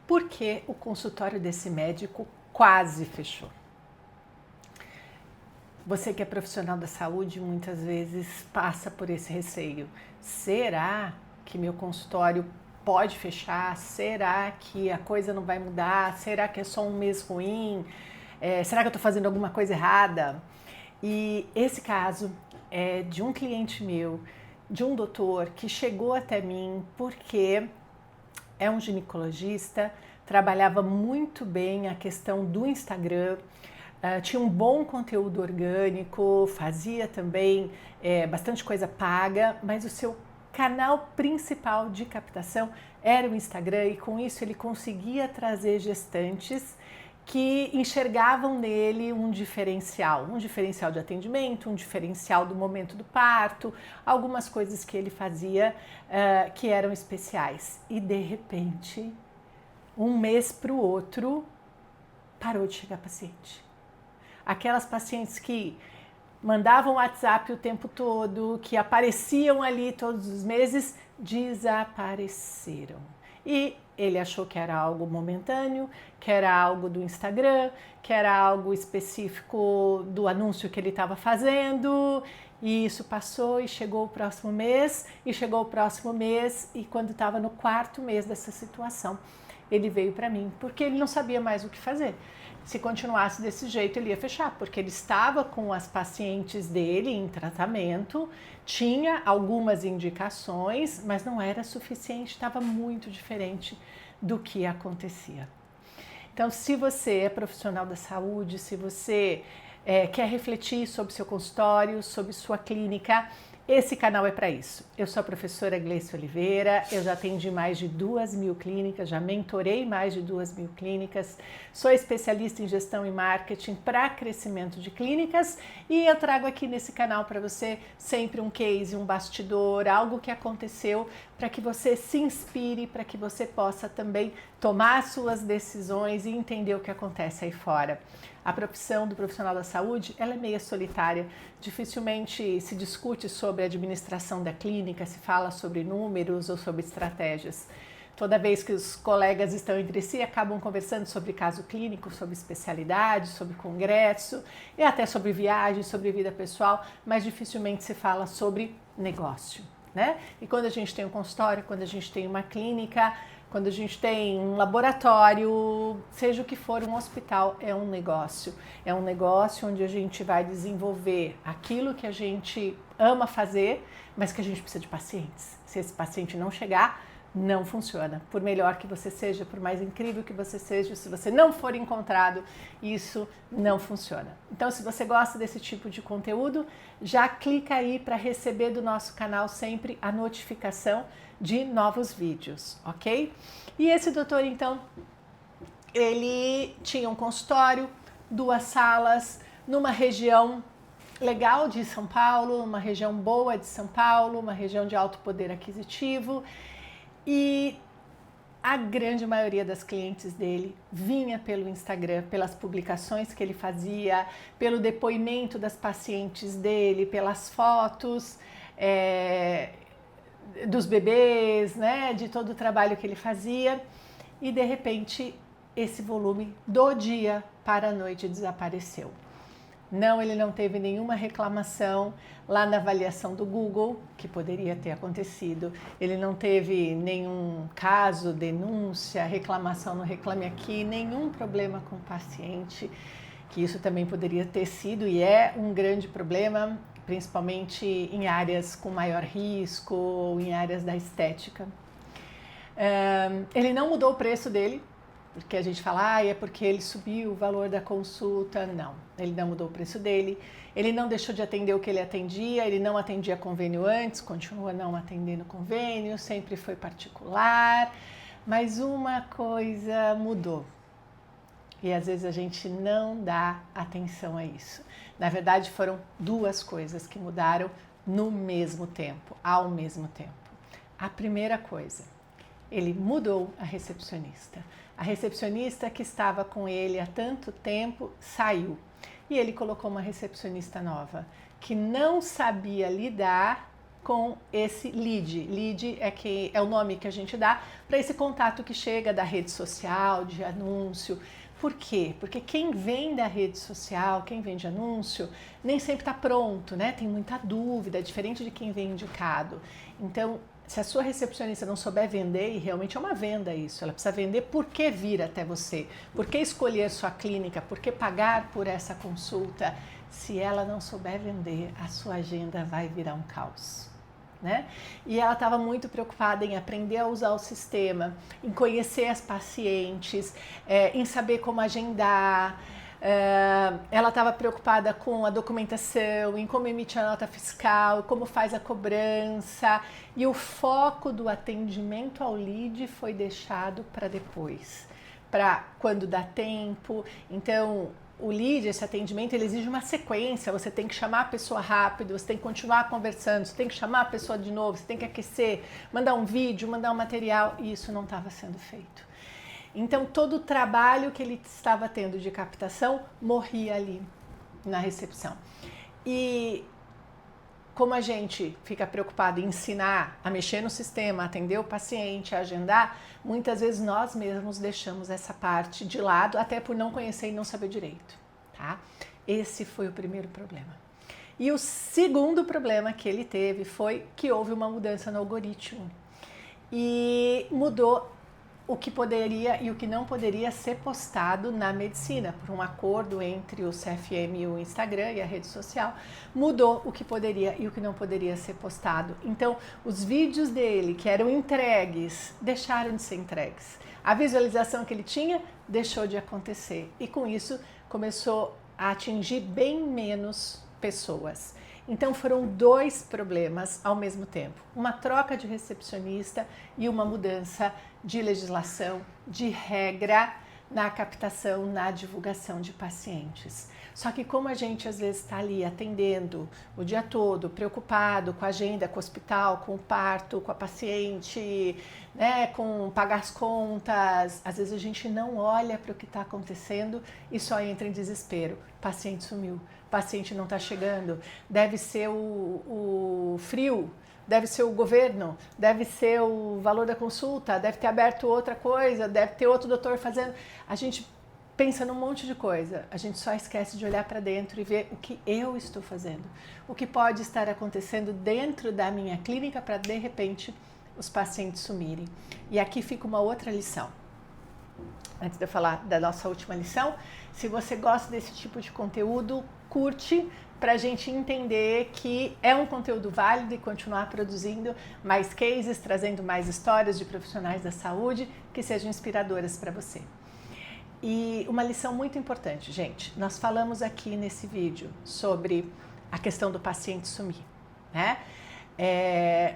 Porque o consultório desse médico quase fechou. Você que é profissional da saúde muitas vezes passa por esse receio. Será que meu consultório pode fechar? Será que a coisa não vai mudar? Será que é só um mês ruim? Será que eu estou fazendo alguma coisa errada? E esse caso é de um cliente meu, de um doutor que chegou até mim porque é um ginecologista, trabalhava muito bem a questão do Instagram, tinha um bom conteúdo orgânico, fazia também bastante coisa paga, mas o seu canal principal de captação era o Instagram e com isso ele conseguia trazer gestantes que enxergavam nele um diferencial de atendimento, um diferencial do momento do parto, algumas coisas que ele fazia que eram especiais. E de repente, um mês para o outro, parou de chegar paciente. Aquelas pacientes que mandavam WhatsApp o tempo todo, que apareciam ali todos os meses, desapareceram. E ele achou que era algo momentâneo, que era algo do Instagram, que era algo específico do anúncio que ele estava fazendo, e isso passou e chegou o próximo mês, e quando estava no 4º mês dessa situação, ele veio para mim, porque ele não sabia mais o que fazer. Se continuasse desse jeito, ele ia fechar, porque ele estava com as pacientes dele em tratamento, tinha algumas indicações, mas não era suficiente, estava muito diferente do que acontecia. Então, se você é profissional da saúde, se você quer refletir sobre seu consultório, sobre sua clínica, esse canal é para isso. Eu sou a professora Gleice Oliveira, eu já atendi mais de 2.000 clínicas, já mentorei mais de 2.000 clínicas, sou especialista em gestão e marketing para crescimento de clínicas e eu trago aqui nesse canal para você sempre um case, um bastidor, algo que aconteceu para que você se inspire, para que você possa também tomar suas decisões e entender o que acontece aí fora. A profissão do profissional da saúde, ela é meio solitária, dificilmente se discute sobre a administração da clínica, se fala sobre números ou sobre estratégias. Toda vez que os colegas estão entre si, acabam conversando sobre caso clínico, sobre especialidade, sobre congresso e até sobre viagem, sobre vida pessoal, mas dificilmente se fala sobre negócio, né? E quando a gente tem um consultório, quando a gente tem uma clínica, quando a gente tem um laboratório, seja o que for, um hospital é um negócio. É um negócio onde a gente vai desenvolver aquilo que a gente ama fazer, mas que a gente precisa de pacientes. Se esse paciente não chegar, não funciona. Por melhor que você seja, por mais incrível que você seja, se você não for encontrado, isso não funciona. Então, se você gosta desse tipo de conteúdo, já clica aí para receber do nosso canal sempre a notificação de novos vídeos, ok? E esse doutor, então, ele tinha um consultório, 2 salas, numa região legal de São Paulo, uma região boa de São Paulo, uma região de alto poder aquisitivo, e a grande maioria das clientes dele vinha pelo Instagram, pelas publicações que ele fazia, pelo depoimento das pacientes dele, pelas fotos dos bebês, né, de todo o trabalho que ele fazia, e de repente esse volume do dia para a noite desapareceu. Não, ele não teve nenhuma reclamação lá na avaliação do Google, que poderia ter acontecido. Ele não teve nenhum caso, denúncia, reclamação no Reclame Aqui, nenhum problema com o paciente, que isso também poderia ter sido e é um grande problema, principalmente em áreas com maior risco ou em áreas da estética. Ele não mudou o preço dele, porque a gente fala, é porque ele subiu o valor da consulta. Não, ele não mudou o preço dele, ele não deixou de atender o que ele atendia, ele não atendia convênio antes, continua não atendendo convênio, sempre foi particular, mas uma coisa mudou. E às vezes a gente não dá atenção a isso. Na verdade, foram 2 coisas que mudaram no mesmo tempo, ao mesmo tempo. A primeira coisa, ele mudou a recepcionista. A recepcionista que estava com ele há tanto tempo saiu e ele colocou uma recepcionista nova que não sabia lidar com esse lead. Lead é o nome que a gente dá para esse contato que chega da rede social, de anúncio. Por quê? Porque quem vem da rede social, quem vem de anúncio, nem sempre está pronto, né? Tem muita dúvida, diferente de quem vem indicado. Então, se a sua recepcionista não souber vender, e realmente é uma venda isso, ela precisa vender por que vir até você, por que escolher sua clínica, por que pagar por essa consulta. Se ela não souber vender, a sua agenda vai virar um caos. Né? E ela estava muito preocupada em aprender a usar o sistema, em conhecer as pacientes, em saber como agendar. Ela estava preocupada com a documentação, em como emitir a nota fiscal, como faz a cobrança, e o foco do atendimento ao lead foi deixado para depois, para quando dá tempo. Então, o lead, esse atendimento, ele exige uma sequência, você tem que chamar a pessoa rápido, você tem que continuar conversando, você tem que chamar a pessoa de novo, você tem que aquecer, mandar um vídeo, mandar um material, e isso não estava sendo feito. Então, todo o trabalho que ele estava tendo de captação morria ali na recepção. E como a gente fica preocupado em ensinar a mexer no sistema, atender o paciente, a agendar, muitas vezes nós mesmos deixamos essa parte de lado, até por não conhecer e não saber direito, tá? Esse foi o primeiro problema. E o segundo problema que ele teve foi que houve uma mudança no algoritmo e mudou o que poderia e o que não poderia ser postado na medicina, por um acordo entre o CFM e o Instagram e a rede social, mudou o que poderia e o que não poderia ser postado. Então, os vídeos dele que eram entregues, deixaram de ser entregues. A visualização que ele tinha deixou de acontecer e com isso começou a atingir bem menos pessoas. Então foram dois problemas ao mesmo tempo, uma troca de recepcionista e uma mudança de legislação, de regra na captação, na divulgação de pacientes. Só que como a gente às vezes está ali atendendo o dia todo, preocupado com a agenda, com o hospital, com o parto, com a paciente, né, com pagar as contas, às vezes a gente não olha para o que está acontecendo e só entra em desespero. O paciente sumiu, o paciente não está chegando, deve ser o frio, deve ser o governo, deve ser o valor da consulta, deve ter aberto outra coisa, deve ter outro doutor fazendo. A gente pensa num monte de coisa, a gente só esquece de olhar para dentro e ver o que eu estou fazendo, o que pode estar acontecendo dentro da minha clínica para de repente os pacientes sumirem. E aqui fica uma outra lição. Antes de eu falar da nossa última lição, se você gosta desse tipo de conteúdo, curte para a gente entender que é um conteúdo válido e continuar produzindo mais cases, trazendo mais histórias de profissionais da saúde que sejam inspiradoras para você. E uma lição muito importante, gente, nós falamos aqui nesse vídeo sobre a questão do paciente sumir, né?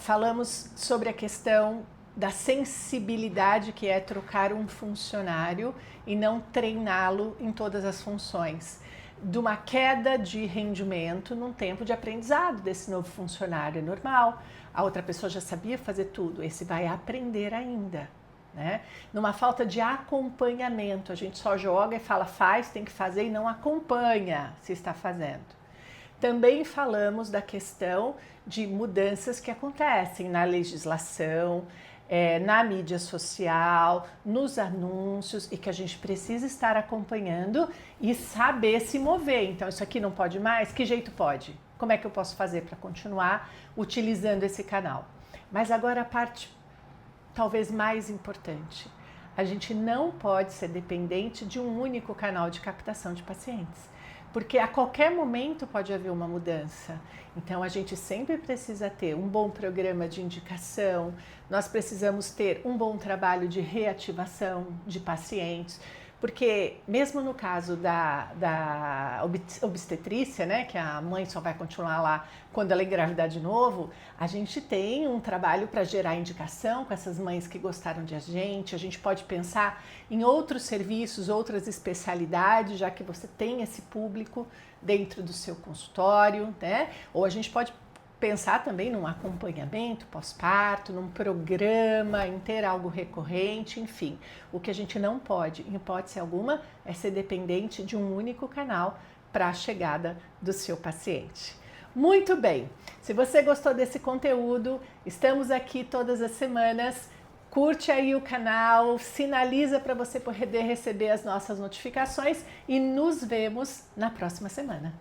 Falamos sobre a questão da sensibilidade que é trocar um funcionário e não treiná-lo em todas as funções, de uma queda de rendimento num tempo de aprendizado desse novo funcionário. É normal, a outra pessoa já sabia fazer tudo, esse vai aprender ainda. Né? Numa falta de acompanhamento, a gente só joga e fala faz, tem que fazer e não acompanha se está fazendo. Também falamos da questão de mudanças que acontecem na legislação, na mídia social, nos anúncios e que a gente precisa estar acompanhando e saber se mover. Então isso aqui não pode mais? Que jeito pode? Como é que eu posso fazer para continuar utilizando esse canal? Mas agora a parte talvez mais importante, a gente não pode ser dependente de um único canal de captação de pacientes, porque a qualquer momento pode haver uma mudança. Então a gente sempre precisa ter um bom programa de indicação, nós precisamos ter um bom trabalho de reativação de pacientes, porque mesmo no caso da obstetrícia, né, que a mãe só vai continuar lá quando ela engravidar de novo, a gente tem um trabalho para gerar indicação com essas mães que gostaram de a gente pode pensar em outros serviços, outras especialidades, já que você tem esse público dentro do seu consultório, né? Ou a gente pode pensar também num acompanhamento pós-parto, num programa, em ter algo recorrente, enfim. O que a gente não pode, em hipótese alguma, é ser dependente de um único canal para a chegada do seu paciente. Muito bem, se você gostou desse conteúdo, estamos aqui todas as semanas. Curte aí o canal, sinaliza para você poder receber as nossas notificações e nos vemos na próxima semana.